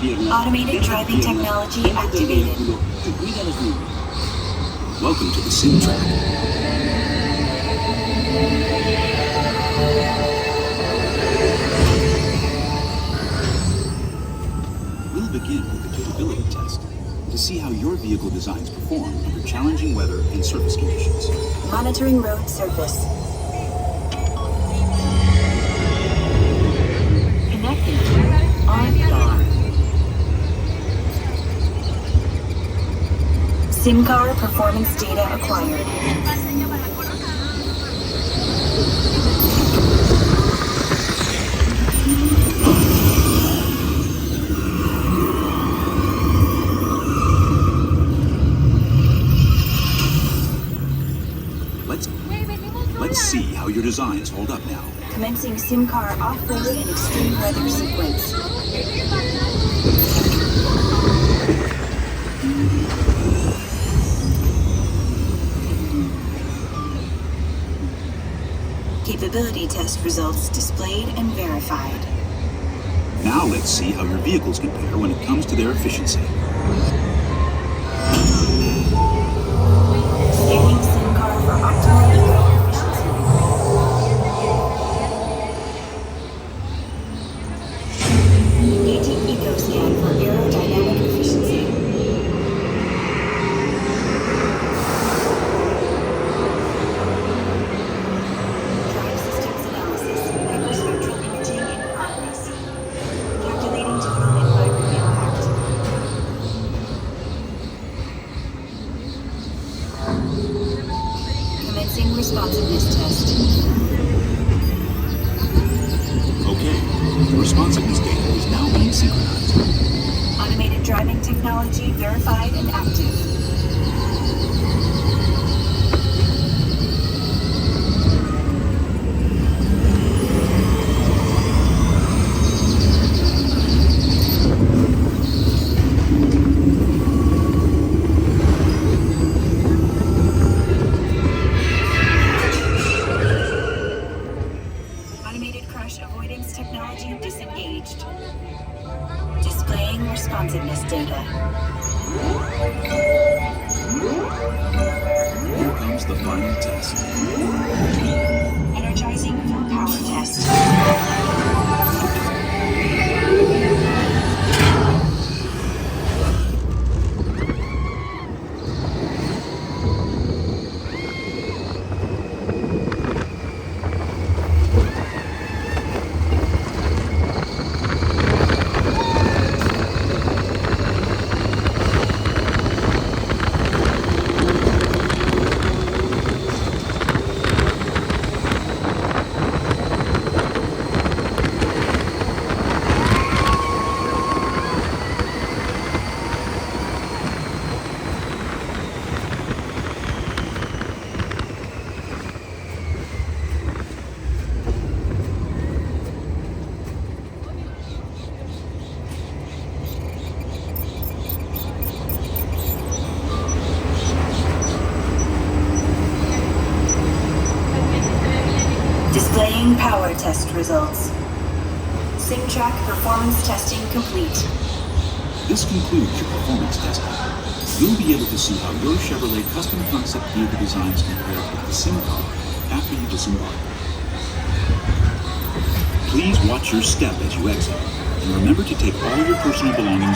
Automated driving technology activated. Welcome to the sim track. We'll begin with a capability test to see how your vehicle designs perform under challenging weather and surface conditions. Monitoring road surface. Connecting to OnStar. SIM-car performance data acquired. Let's see how your designs hold up now. Commencing SIM-car off-road and extreme weather sequence. Capability test results displayed and verified. Now let's see how your vehicles compare when it comes to their efficiency. Scanning SIM-car for optimal eco-efficiency. Engaging eco-scan for aerodynamic efficiency. Drive systems analysis. Hyperspectral imaging in progress. Calculating total environment impact. Commencing responsiveness test. Okay, the responsiveness data is now being synchronized. Automated driving technology verified and active. Automated crash avoidance technology disengaged. Displaying responsiveness data. Here comes the final test. Energizing full power test. Displaying power test results. SIM-track performance testing complete. This concludes your performance testing. You'll be able to see how your Chevrolet custom concept vehicle designs compare with the sim car after you disembark. Please watch your step as you exit, and remember to take all your personal belongings